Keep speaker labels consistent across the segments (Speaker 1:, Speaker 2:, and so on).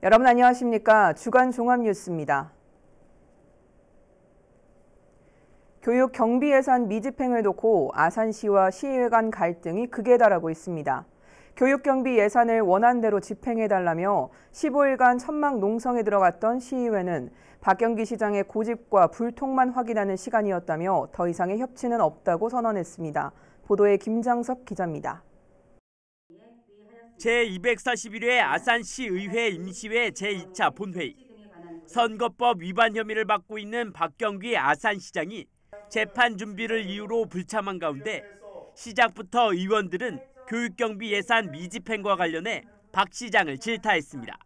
Speaker 1: 여러분 안녕하십니까? 주간 종합뉴스입니다. 교육 경비 예산 미집행을 놓고 아산시와 시의회 간 갈등이 극에 달하고 있습니다. 교육 경비 예산을 원안대로 집행해달라며 15일간 천막 농성에 들어갔던 시의회는 박경기 시장의 고집과 불통만 확인하는 시간이었다며 더 이상의 협치는 없다고 선언했습니다. 보도에 김장섭 기자입니다.
Speaker 2: 제241회 아산시의회 임시회 제2차 본회의. 선거법 위반 혐의를 받고 있는 박경기 아산시장이 재판 준비를 이유로 불참한 가운데 시작부터 의원들은 교육경비 예산 미집행과 관련해 박 시장을 질타했습니다.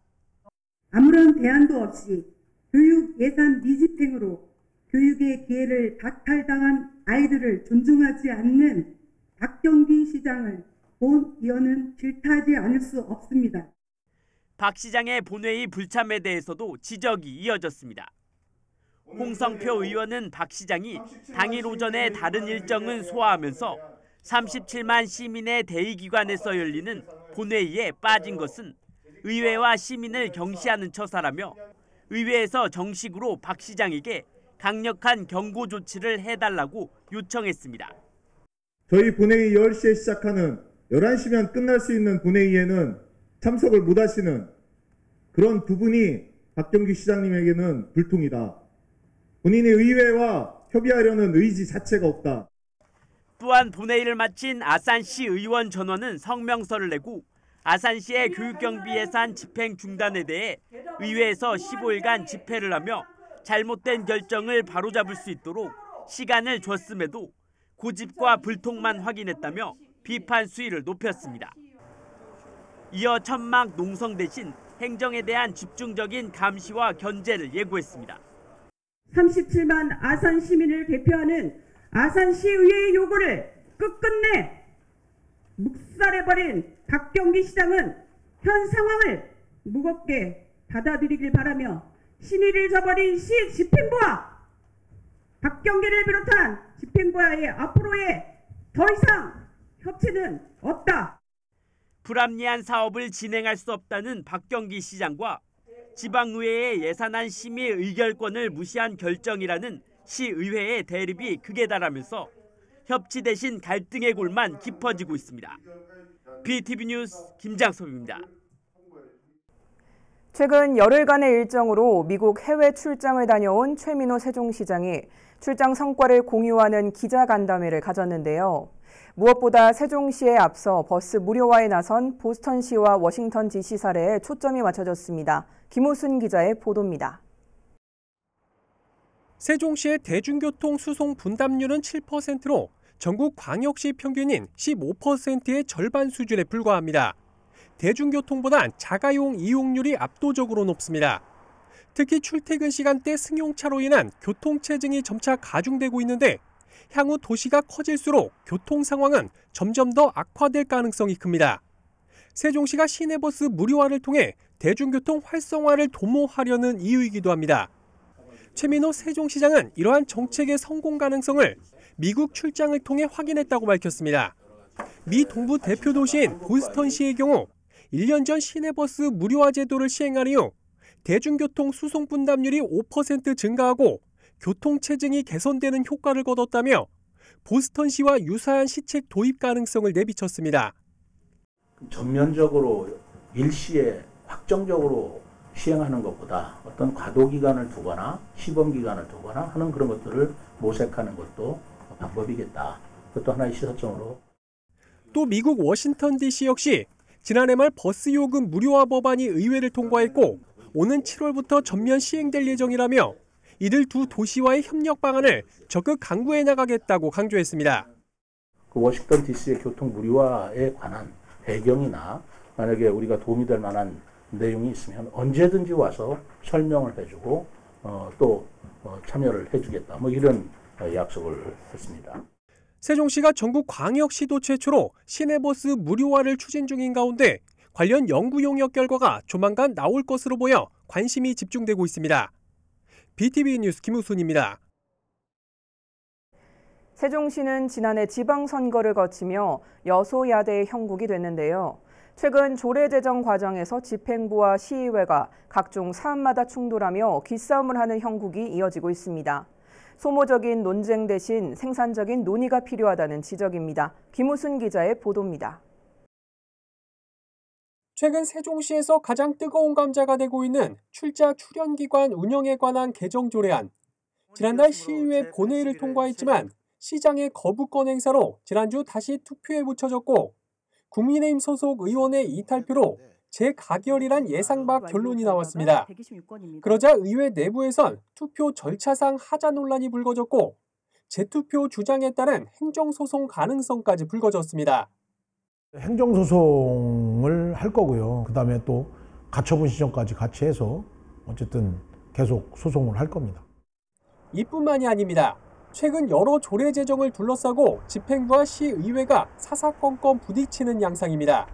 Speaker 3: 아무런 대안도 없이 교육 예산 미집행으로 교육의 기회를 박탈당한 아이들을 존중하지 않는 박경기 시장을 본 의원은 질타하지 않을 수 없습니다.
Speaker 2: 박 시장의 본회의 불참에 대해서도 지적이 이어졌습니다. 홍성표 의원은 박 시장이 당일 오전에 다른 일정은 소화하면서 37만 시민의 대의기관에서 열리는 본회의에 빠진 것은 의회와 시민을 경시하는 처사라며 의회에서 정식으로 박 시장에게 강력한 경고 조치를 해달라고 요청했습니다.
Speaker 4: 저희 본회의 10시에 시작하는 11시면 끝날 수 있는 본회의에는 참석을 못하시는 그런 부분이 박경기 시장님에게는 불통이다. 본인이 의회와 협의하려는 의지 자체가 없다.
Speaker 2: 또한 본회의를 마친 아산시 의원 전원은 성명서를 내고 아산시의 교육경비 예산 집행 중단에 대해 의회에서 15일간 집회를 하며 잘못된 결정을 바로잡을 수 있도록 시간을 줬음에도 고집과 불통만 확인했다며 비판 수위를 높였습니다. 이어 천막 농성 대신 행정에 대한 집중적인 감시와 견제를 예고했습니다.
Speaker 3: 37만 아산 시민을 대표하는 아산시의회의 요구를 끝끝내 묵살해버린 박경기 시장은 현 상황을 무겁게 받아들이길 바라며 신의를 저버린 시 집행부와 박경기를 비롯한 집행부와의 앞으로의 더 이상 협치는 없다.
Speaker 2: 불합리한 사업을 진행할 수 없다는 박경기 시장과 지방의회의 예산안 심의 의결권을 무시한 결정이라는 시의회의 대립이 극에 달하면서 협치 대신 갈등의 골만 깊어지고 있습니다. BTV 뉴스 김장섭입니다.
Speaker 1: 최근 열흘간의 일정으로 미국 해외 출장을 다녀온 최민호 세종시장이 출장 성과를 공유하는 기자간담회를 가졌는데요. 무엇보다 세종시에 앞서 버스 무료화에 나선 보스턴시와 워싱턴 DC 사례에 초점이 맞춰졌습니다. 김우순 기자의 보도입니다.
Speaker 5: 세종시의 대중교통 수송 분담률은 7%로 전국 광역시 평균인 15%의 절반 수준에 불과합니다. 대중교통보단 자가용 이용률이 압도적으로 높습니다. 특히 출퇴근 시간대 승용차로 인한 교통체증이 점차 가중되고 있는데 향후 도시가 커질수록 교통 상황은 점점 더 악화될 가능성이 큽니다. 세종시가 시내버스 무료화를 통해 대중교통 활성화를 도모하려는 이유이기도 합니다. 최민호 세종시장은 이러한 정책의 성공 가능성을 미국 출장을 통해 확인했다고 밝혔습니다. 미 동부 대표 도시인 보스턴시의 경우 1년 전 시내버스 무료화 제도를 시행한 이후 대중교통 수송 분담률이 5% 증가하고 교통체증이 개선되는 효과를 거뒀다며 보스턴시와 유사한 시책 도입 가능성을 내비쳤습니다.
Speaker 6: 전면적으로 일시에 확정적으로 시행하는 것보다 어떤 과도 기간을 두거나 시범 기간을 두거나 하는 그런 것들을 모색하는 것도 방법이겠다. 그것도 하나의 시사점으로.
Speaker 5: 또 미국 워싱턴 DC 역시 지난해 말 버스 요금 무료화 법안이 의회를 통과했고 오는 7월부터 전면 시행될 예정이라며 이들 두 도시와의 협력 방안을 적극 강구해 나가겠다고 강조했습니다.
Speaker 6: 그 워싱턴 DC의 교통 무료화에 관한 배경이나 만약에 우리가 도움이 될 만한 내용이 있으면 언제든지 와서 설명을 해주고 또 참여를 해주겠다. 이런 약속을 했습니다.
Speaker 5: 세종시가 전국 광역시도 최초로 시내버스 무료화를 추진 중인 가운데 관련 연구 용역 결과가 조만간 나올 것으로 보여 관심이 집중되고 있습니다. BTV 뉴스 김우순입니다.
Speaker 1: 세종시는 지난해 지방선거를 거치며 여소야대의 형국이 됐는데요. 최근 조례 제정 과정에서 집행부와 시의회가 각종 사안마다 충돌하며 기싸움을 하는 형국이 이어지고 있습니다. 소모적인 논쟁 대신 생산적인 논의가 필요하다는 지적입니다. 김우순 기자의 보도입니다.
Speaker 5: 최근 세종시에서 가장 뜨거운 감자가 되고 있는 출자 출연기관 운영에 관한 개정 조례안. 지난달 시의회 본회의를 통과했지만 시장의 거부권 행사로 지난주 다시 투표에 붙여졌고 국민의힘 소속 의원의 이탈표로 재가결이란 예상 밖 결론이 나왔습니다. 그러자 의회 내부에선 투표 절차상 하자 논란이 불거졌고 재투표 주장에 따른 행정소송 가능성까지 불거졌습니다.
Speaker 7: 행정소송을 할 거고요. 그다음에 또 가처분 신청까지 같이 해서 어쨌든 계속 소송을 할 겁니다.
Speaker 5: 이뿐만이 아닙니다. 최근 여러 조례 제정을 둘러싸고 집행부와 시의회가 사사건건 부딪히는 양상입니다.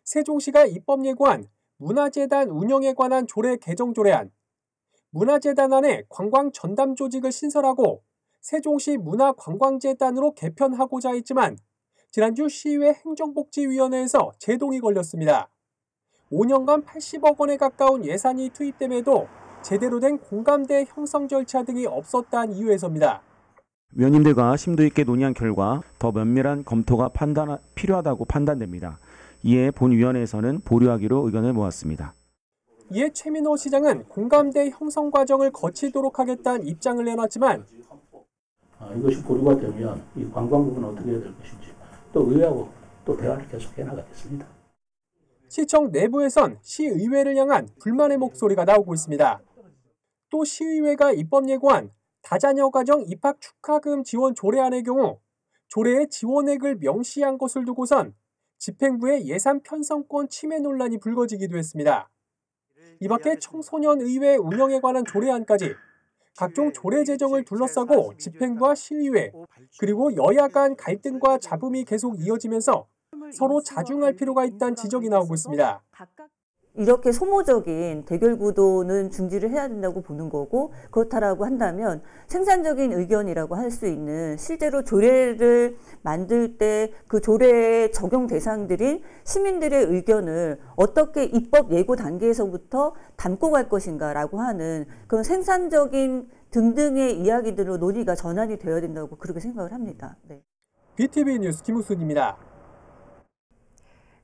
Speaker 5: 세종시가 입법 예고한 문화재단 운영에 관한 조례 개정 조례안. 문화재단 안에 관광 전담 조직을 신설하고 세종시 문화관광재단으로 개편하고자 했지만 지난주 시의회 행정복지위원회에서 제동이 걸렸습니다. 5년간 80억 원에 가까운 예산이 투입됨에도 제대로 된 공감대 형성 절차 등이 없었다는 이유에서입니다.
Speaker 8: 위원님들과 심도 있게 논의한 결과 더 면밀한 검토가 필요하다고 판단됩니다. 이에 본위원회에서는 보류하기로 의견을 모았습니다.
Speaker 5: 이에 최민호 시장은 공감대 형성 과정을 거치도록 하겠다는 입장을 내놨지만
Speaker 6: 이것이 보류가 되면 이 관광 부분은 어떻게 해야 될 것인지 또 의회하고 또 대화를 계속해 나가겠습니다.
Speaker 5: 시청 내부에선 시의회를 향한 불만의 목소리가 나오고 있습니다. 또 시의회가 입법 예고한 다자녀 가정 입학 축하금 지원 조례안의 경우 조례의 지원액을 명시한 것을 두고선 집행부의 예산 편성권 침해 논란이 불거지기도 했습니다. 이 밖에 청소년의회 운영에 관한 조례안까지 각종 조례 제정을 둘러싸고 집행부와 시의회 그리고 여야 간 갈등과 잡음이 계속 이어지면서 서로 자중할 필요가 있다는 지적이 나오고 있습니다.
Speaker 9: 이렇게 소모적인 대결 구도는 중지를 해야 된다고 보는 거고 그렇다라고 한다면 생산적인 의견이라고 할 수 있는 실제로 조례를 만들 때 그 조례의 적용 대상들인 시민들의 의견을 어떻게 입법 예고 단계에서부터 담고 갈 것인가라고 하는 그런 생산적인 등등의 이야기들로 논의가 전환이 되어야 된다고 그렇게 생각을 합니다. 네.
Speaker 5: BTV 뉴스 김우순입니다.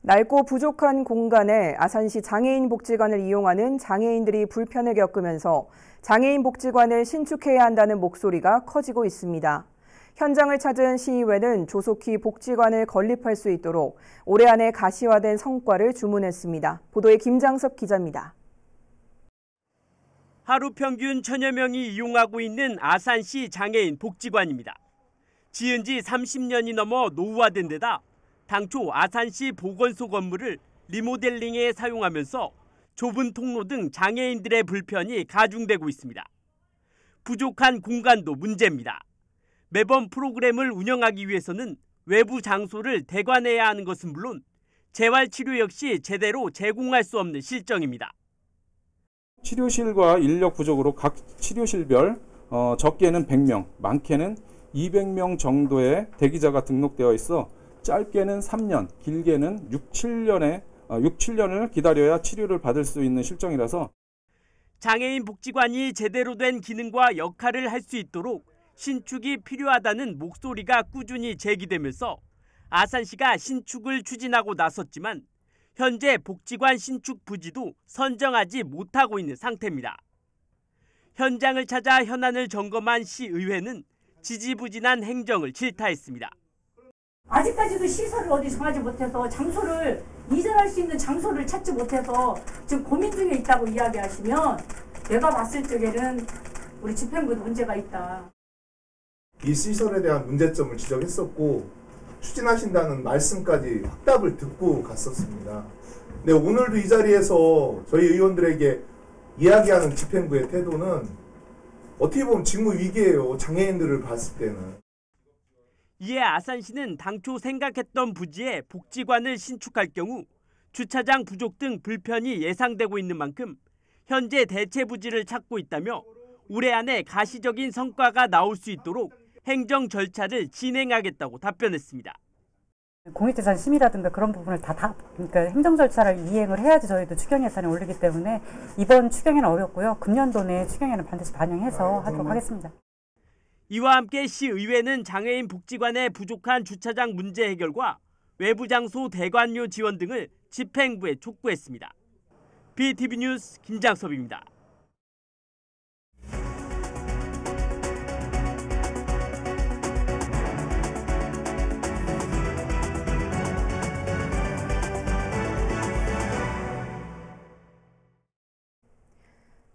Speaker 1: 낡고 부족한 공간에 아산시 장애인 복지관을 이용하는 장애인들이 불편을 겪으면서 장애인 복지관을 신축해야 한다는 목소리가 커지고 있습니다. 현장을 찾은 시의회는 조속히 복지관을 건립할 수 있도록 올해 안에 가시화된 성과를 주문했습니다. 보도에 김장섭 기자입니다.
Speaker 2: 하루 평균 1000여 명이 이용하고 있는 아산시 장애인 복지관입니다. 지은 지 30년이 넘어 노후화된 데다 당초 아산시 보건소 건물을 리모델링에 사용하면서 좁은 통로 등 장애인들의 불편이 가중되고 있습니다. 부족한 공간도 문제입니다. 매번 프로그램을 운영하기 위해서는 외부 장소를 대관해야 하는 것은 물론 재활치료 역시 제대로 제공할 수 없는 실정입니다.
Speaker 10: 치료실과 인력 부족으로 각 치료실별 적게는 100명, 많게는 200명 정도의 대기자가 등록되어 있어 짧게는 3년, 길게는 6-7년을 기다려야 치료를 받을 수 있는 실정이라서
Speaker 2: 장애인 복지관이 제대로 된 기능과 역할을 할 수 있도록 신축이 필요하다는 목소리가 꾸준히 제기되면서 아산시가 신축을 추진하고 나섰지만 현재 복지관 신축 부지도 선정하지 못하고 있는 상태입니다. 현장을 찾아 현안을 점검한 시의회는 지지부진한 행정을 질타했습니다.
Speaker 11: 아직까지도 시설을 어디 정하지 못해서 장소를 이전할 수 있는 장소를 찾지 못해서 지금 고민 중에 있다고 이야기하시면 내가 봤을 적에는 우리 집행부도 문제가 있다.
Speaker 4: 이 시설에 대한 문제점을 지적했었고 추진하신다는 말씀까지 확답을 듣고 갔었습니다. 근데 오늘도 이 자리에서 저희 의원들에게 이야기하는 집행부의 태도는 어떻게 보면 직무위기예요. 장애인들을 봤을 때는.
Speaker 2: 이에 아산시는 당초 생각했던 부지에 복지관을 신축할 경우 주차장 부족 등 불편이 예상되고 있는 만큼 현재 대체 부지를 찾고 있다며 올해 안에 가시적인 성과가 나올 수 있도록 행정 절차를 진행하겠다고 답변했습니다.
Speaker 12: 공익재산 심의라든가 그런 부분을 그러니까 행정 절차를 이행을 해야지 저희도 추경 예산이 오르기 때문에 이번 추경에는 어렵고요. 금년도 내 추경에는 반드시 반영해서 하도록 하겠습니다.
Speaker 2: 이와 함께 시의회는 장애인 복지관의 부족한 주차장 문제 해결과 외부 장소 대관료 지원 등을 집행부에 촉구했습니다. BTV 뉴스 김장섭입니다.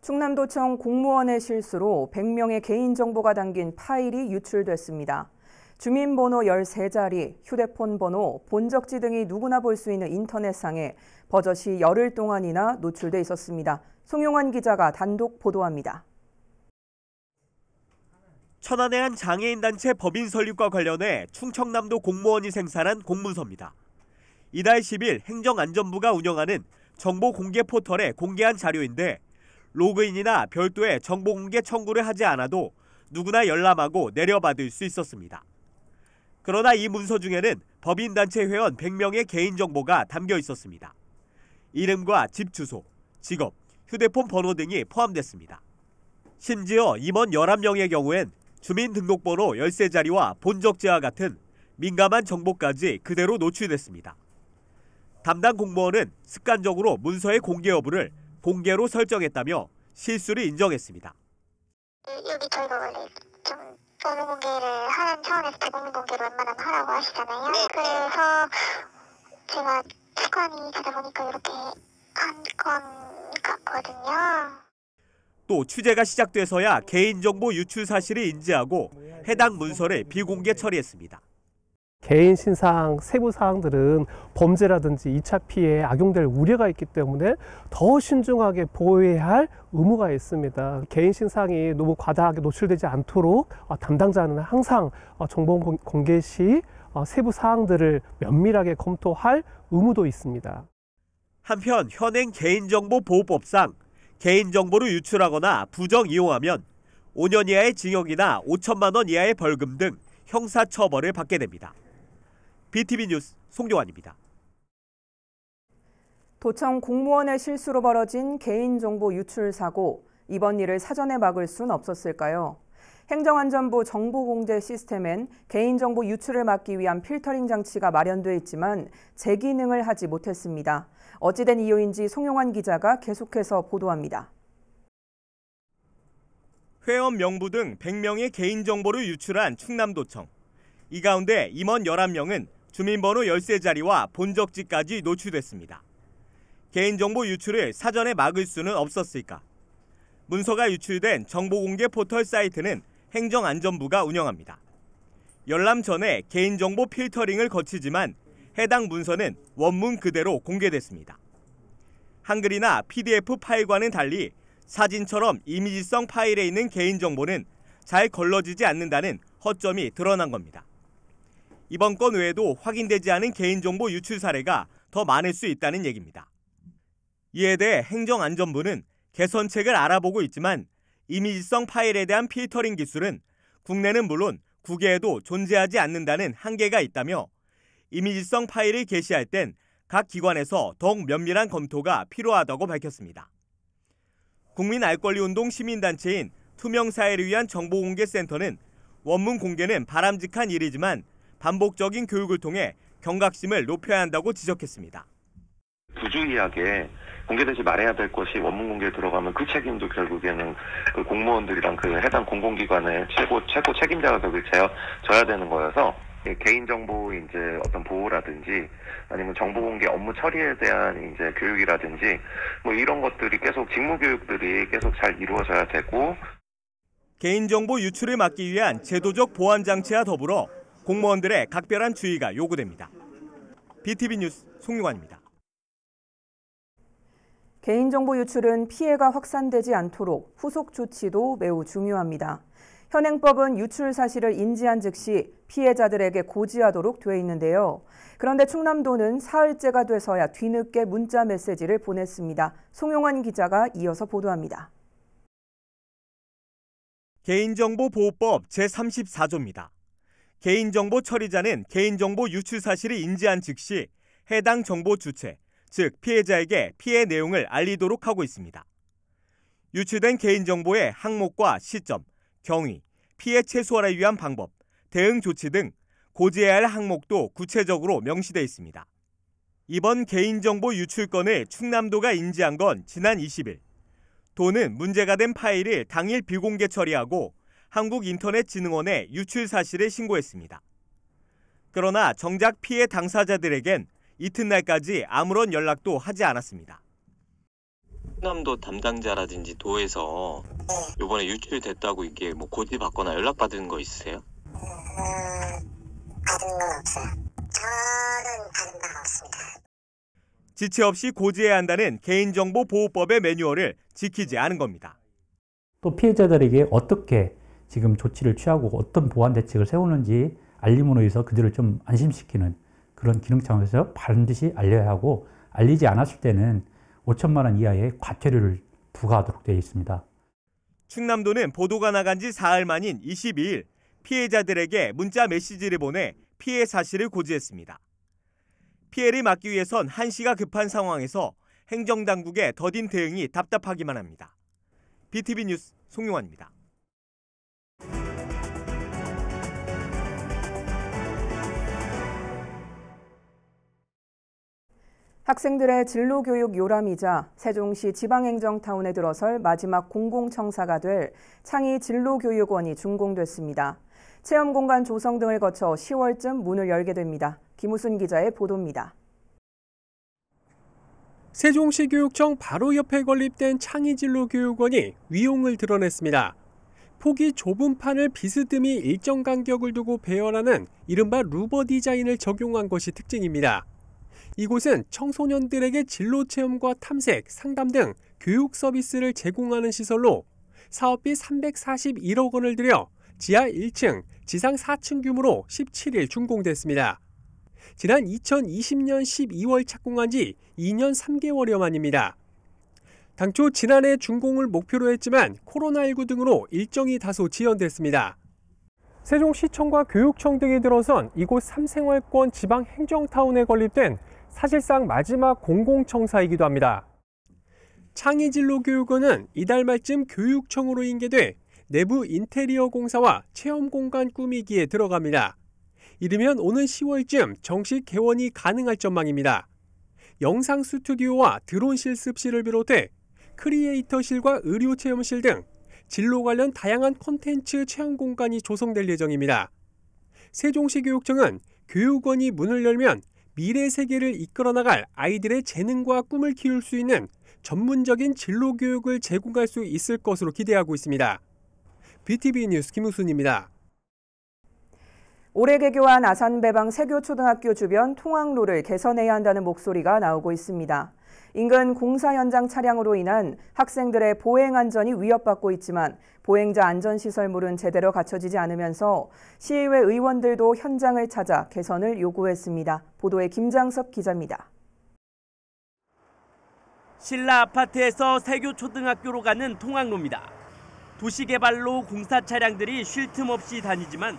Speaker 1: 충남도청 공무원의 실수로 100명의 개인정보가 담긴 파일이 유출됐습니다. 주민번호 13자리, 휴대폰 번호, 본적지 등이 누구나 볼 수 있는 인터넷상에 버젓이 열흘 동안이나 노출돼 있었습니다. 송용환 기자가 단독 보도합니다.
Speaker 2: 천안의 한 장애인단체 법인 설립과 관련해 충청남도 공무원이 생산한 공문서입니다. 이달 10일 행정안전부가 운영하는 정보공개 포털에 공개한 자료인데 로그인이나 별도의 정보공개 청구를 하지 않아도 누구나 열람하고 내려받을 수 있었습니다. 그러나 이 문서 중에는 법인단체 회원 100명의 개인정보가 담겨 있었습니다. 이름과 집 주소, 직업, 휴대폰 번호 등이 포함됐습니다. 심지어 임원 11명의 경우엔 주민등록번호 13자리와 본적지와 같은 민감한 정보까지 그대로 노출됐습니다. 담당 공무원은 습관적으로 문서의 공개 여부를 공개로 설정했다며 실수를 인정했습니다.
Speaker 13: 여기 저희가 원래 좀 번호 공개를 하는 차원에서 대국민 공개를 웬만하면 하라고 하시잖아요. 그래서 제가 습관이 되다 보니까 이렇게 한 건 같거든요.
Speaker 2: 또 취재가 시작돼서야 개인정보 유출 사실을 인지하고 해당 문서를 비공개 처리했습니다.
Speaker 14: 개인 신상 세부 사항들은 범죄라든지 2차 피해에 악용될 우려가 있기 때문에 더 신중하게 보호해야 할 의무가 있습니다. 개인 신상이 너무 과다하게 노출되지 않도록 담당자는 항상 정보 공개 시 세부 사항들을 면밀하게 검토할 의무도 있습니다.
Speaker 2: 한편 현행 개인정보보호법상 개인정보를 유출하거나 부정 이용하면 5년 이하의 징역이나 5천만 원 이하의 벌금 등 형사처벌을 받게 됩니다. BTV 뉴스 송종환입니다.
Speaker 1: 도청 공무원의 실수로 벌어진 개인정보 유출 사고, 이번 일을 사전에 막을 순 없었을까요? 행정안전부 정보공개 시스템엔 개인정보 유출을 막기 위한 필터링 장치가 마련돼 있지만 재기능을 하지 못했습니다. 어찌된 이유인지 송용환 기자가 계속해서 보도합니다.
Speaker 2: 회원 명부 등 100명의 개인정보를 유출한 충남도청. 이 가운데 임원 11명은 주민번호 13자리와 본적지까지 노출됐습니다. 개인정보 유출을 사전에 막을 수는 없었을까? 문서가 유출된 정보공개 포털 사이트는 행정안전부가 운영합니다. 열람 전에 개인정보 필터링을 거치지만 해당 문서는 원문 그대로 공개됐습니다. 한글이나 PDF 파일과는 달리 사진처럼 이미지성 파일에 있는 개인정보는 잘 걸러지지 않는다는 허점이 드러난 겁니다. 이번 건 외에도 확인되지 않은 개인정보 유출 사례가 더 많을 수 있다는 얘기입니다. 이에 대해 행정안전부는 개선책을 알아보고 있지만 이미지성 파일에 대한 필터링 기술은 국내는 물론 국외에도 존재하지 않는다는 한계가 있다며 이미지성 파일을 게시할 땐 각 기관에서 더욱 면밀한 검토가 필요하다고 밝혔습니다. 국민알권리운동 시민단체인 투명사회를 위한 정보공개센터는 원문 공개는 바람직한 일이지만 반복적인 교육을 통해 경각심을 높여야 한다고 지적했습니다.
Speaker 15: 부주의하게 공개되지 말아야 될 것이 원문 공개에 들어가면 그 책임도 결국에는 그 공무원들이랑 그 해당 공공기관의 최고 책임자가 결국 져야 되는 거여서 개인정보 이제 어떤 보호라든지 아니면 정보공개 업무 처리에 대한 이제 교육이라든지 뭐 이런 것들이 계속 직무 교육들이 계속 잘 이루어져야 되고
Speaker 2: 개인정보 유출을 막기 위한 제도적 보완 장치와 더불어 공무원들의 각별한 주의가 요구됩니다. BTV 뉴스 송용환입니다.
Speaker 1: 개인정보 유출은 피해가 확산되지 않도록 후속 조치도 매우 중요합니다. 현행법은 유출 사실을 인지한 즉시 피해자들에게 고지하도록 돼 있는데요. 그런데 충남도는 사흘째가 돼서야 뒤늦게 문자 메시지를 보냈습니다. 송용환 기자가 이어서 보도합니다.
Speaker 2: 개인정보보호법 제34조입니다.
Speaker 16: 개인정보 처리자는 개인정보 유출 사실을 인지한 즉시 해당 정보 주체, 즉 피해자에게 피해 내용을 알리도록 하고 있습니다. 유출된 개인정보의 항목과 시점, 경위, 피해 최소화를 위한 방법, 대응 조치 등 고지해야 할 항목도 구체적으로 명시되어 있습니다. 이번 개인정보 유출 건을 충남도가 인지한 건 지난 20일. 도는 문제가 된 파일을 당일 비공개 처리하고 한국인터넷진흥원에 유출 사실을 신고했습니다. 그러나 정작 피해 당사자들에겐 이튿날까지 아무런 연락도 하지 않았습니다.
Speaker 17: 충남도 담당자라든지 도에서 이번에 유출됐다고 이게 뭐 고지받거나 연락받은 거 있으세요?
Speaker 13: 받은 건 없어요. 저는 받은 바가 없습니다.
Speaker 16: 지체 없이 고지해야 한다는 개인정보보호법의 매뉴얼을 지키지 않은 겁니다.
Speaker 18: 또 피해자들에게 어떻게 지금 조치를 취하고 어떤 보완 대책을 세우는지 알림으로 해서 그들을 좀 안심시키는 그런 기능 차원에서 반드시 알려야 하고, 알리지 않았을 때는 5천만 원 이하의 과태료를 부과하도록 되어 있습니다.
Speaker 16: 충남도는 보도가 나간 지 사흘 만인 22일 피해자들에게 문자 메시지를 보내 피해 사실을 고지했습니다. 피해를 막기 위해선 한시가 급한 상황에서 행정당국의 더딘 대응이 답답하기만 합니다. BTV 뉴스 송용환입니다.
Speaker 1: 학생들의 진로교육 요람이자 세종시 지방행정타운에 들어설 마지막 공공청사가 될 창의 진로교육원이 준공됐습니다. 체험공간 조성 등을 거쳐 10월쯤 문을 열게 됩니다. 김우순 기자의 보도입니다.
Speaker 5: 세종시 교육청 바로 옆에 건립된 창의진로교육원이 위용을 드러냈습니다. 폭이 좁은 판을 비스듬히 일정 간격을 두고 배열하는 이른바 루버 디자인을 적용한 것이 특징입니다. 이곳은 청소년들에게 진로 체험과 탐색, 상담 등 교육 서비스를 제공하는 시설로 사업비 341억 원을 들여 지하 1층, 지상 4층 규모로 17일 준공됐습니다. 지난 2020년 12월 착공한 지 2년 3개월여 만입니다. 당초 지난해 준공을 목표로 했지만 코로나19 등으로 일정이 다소 지연됐습니다. 세종시청과 교육청 등이 들어선 이곳 3생활권 지방행정타운에 건립된 사실상 마지막 공공청사이기도 합니다. 창의진로교육원은 이달 말쯤 교육청으로 인계돼 내부 인테리어 공사와 체험 공간 꾸미기에 들어갑니다. 이르면 오는 10월쯤 정식 개원이 가능할 전망입니다. 영상 스튜디오와 드론 실습실을 비롯해 크리에이터실과 의료 체험실 등 진로 관련 다양한 콘텐츠 체험 공간이 조성될 예정입니다. 세종시 교육청은 교육원이 문을 열면 미래 세계를 이끌어 나갈 아이들의 재능과 꿈을 키울 수 있는 전문적인 진로 교육을 제공할 수 있을 것으로 기대하고 있습니다. BTV 뉴스 김우순입니다.
Speaker 1: 올해 개교한 아산배방 세교초등학교 주변 통학로를 개선해야 한다는 목소리가 나오고 있습니다. 인근 공사 현장 차량으로 인한 학생들의 보행 안전이 위협받고 있지만 보행자 안전시설물은 제대로 갖춰지지 않으면서 시의회 의원들도 현장을 찾아 개선을 요구했습니다. 보도에 김장섭 기자입니다.
Speaker 2: 신라 아파트에서 세교초등학교로 가는 통학로입니다. 도시개발로 공사 차량들이 쉴 틈 없이 다니지만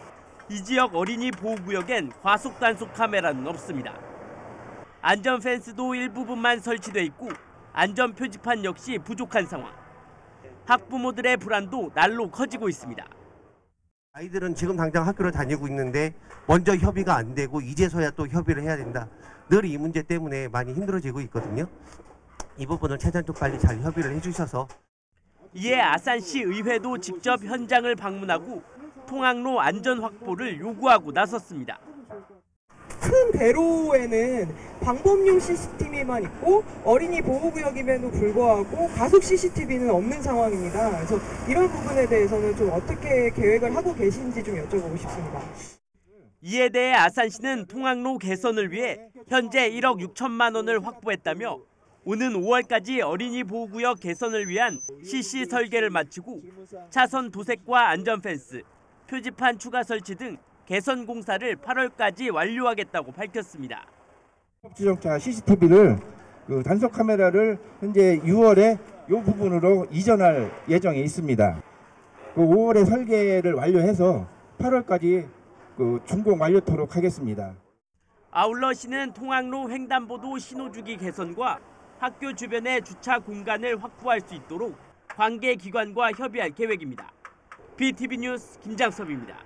Speaker 2: 이 지역 어린이 보호구역엔 과속 단속 카메라는 없습니다. 안전 펜스도 일부분만 설치돼 있고 안전 표지판 역시 부족한 상황. 학부모들의 불안도 날로 커지고 있습니다.
Speaker 19: 아이들은 지금 당장 학교를 다니고 있는데 먼저 협의가 안 되고 이제서야 또 협의를 해야 된다. 늘 이 문제 때문에 많이 힘들어지고 있거든요. 이 부분을 최대한 좀 빨리 잘 협의를 해주셔서.
Speaker 2: 이에 아산시 의회도 직접 현장을 방문하고 통학로 안전 확보를 요구하고 나섰습니다.
Speaker 20: 큰 대로에는 방범용 CCTV만 있고 어린이 보호구역임에도 불구하고 가속 CCTV는 없는 상황입니다. 그래서 이런 부분에 대해서는 좀 어떻게 계획을 하고 계신지 좀 여쭤보고 싶습니다.
Speaker 2: 이에 대해 아산시는 통학로 개선을 위해 현재 1억 6천만 원을 확보했다며 오는 5월까지 어린이 보호구역 개선을 위한 CC 설계를 마치고 차선 도색과 안전 펜스, 표지판 추가 설치 등 개선 공사를 8월까지 완료하겠다고 밝혔습니다.
Speaker 21: 지정차 CCTV를 단속 카메라를 현재 6월에 이 부분으로 이전할 예정에 있습니다. 5월에 설계를 완료해서 8월까지 준공 완료토록 하겠습니다.
Speaker 2: 아울러 시는 통학로 횡단보도 신호주기 개선과 학교 주변의 주차 공간을 확보할 수 있도록 관계 기관과 협의할 계획입니다. BTV 뉴스 김장섭입니다.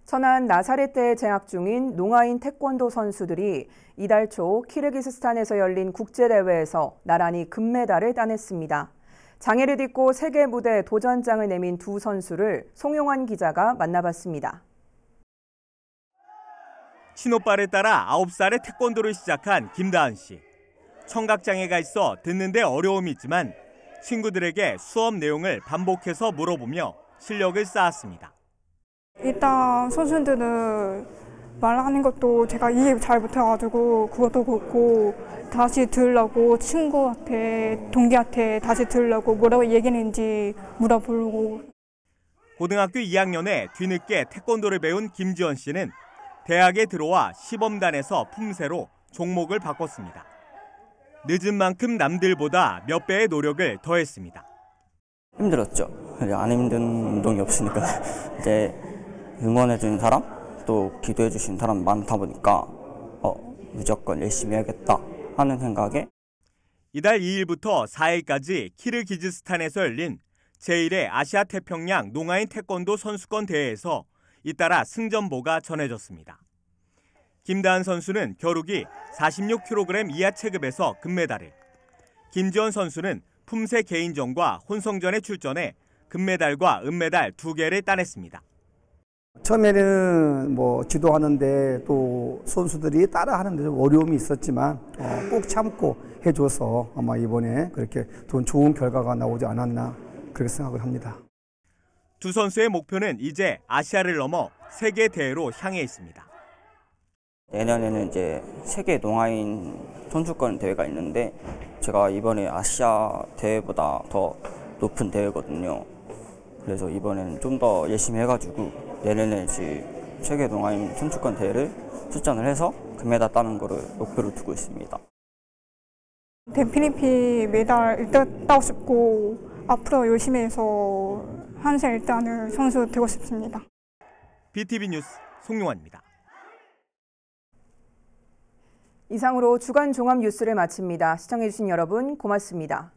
Speaker 1: 천안 나사렛대에 재학 중인 농아인 태권도 선수들이 이달 초 키르기스스탄에서 열린 국제대회에서 나란히 금메달을 따냈습니다. 장애를 딛고 세계 무대 도전장을 내민 두 선수를 송용환 기자가 만나봤습니다.
Speaker 16: 신오빠를 따라 9살에 태권도를 시작한 김다은 씨. 청각장애가 있어 듣는데 어려움이 있지만 친구들에게 수업 내용을 반복해서 물어보며 실력을 쌓았습니다.
Speaker 3: 일단 선수들은 말하는 것도 제가 이해 잘 못해가지고 그것도 그렇고 다시 들으려고 친구한테 동기한테 다시 들으려고 뭐라고 얘기했는지 물어보려고.
Speaker 16: 고등학교 2학년에 뒤늦게 태권도를 배운 김지원 씨는 대학에 들어와 시범단에서 품새로 종목을 바꿨습니다. 늦은 만큼 남들보다 몇 배의 노력을 더했습니다.
Speaker 22: 힘들었죠. 안 힘든 운동이 없으니까 이제 응원해주는 사람, 또 기도해주신 사람 많다 보니까 무조건 열심히 해야겠다 하는 생각에
Speaker 16: 이달 2일부터 4일까지 키르기즈스탄에서 열린 제1회 아시아 태평양 농아인 태권도 선수권 대회에서 잇따라 승전보가 전해졌습니다. 김다은 선수는 겨루기 46kg 이하 체급에서 금메달을, 김지원 선수는 품새 개인전과 혼성전에 출전해 금메달과 은메달 2개를 따냈습니다.
Speaker 23: 처음에는 지도하는데 또 선수들이 따라하는데 좀 어려움이 있었지만 꼭 참고 해줘서 아마 이번에 그렇게 좋은 결과가 나오지 않았나 그렇게 생각을 합니다.
Speaker 16: 두 선수의 목표는 이제 아시아를 넘어 세계 대회로 향해 있습니다.
Speaker 22: 내년에는 이제 세계 농아인 선수권 대회가 있는데 제가 이번에 아시아 대회보다 더 높은 대회거든요. 그래서 이번에는 좀 더 열심히 해가지고 내년에 세계 농아인 선수권 대회를 출전을 해서 금메달 따는 거를 목표로 두고 있습니다.
Speaker 3: 필리핀 메달 일단 따고 싶고 앞으로 열심히 해서 한생 일단은 선수 되고 싶습니다.
Speaker 16: BTV 뉴스 송용환입니다.
Speaker 1: 이상으로 주간 종합 뉴스를 마칩니다. 시청해주신 여러분 고맙습니다.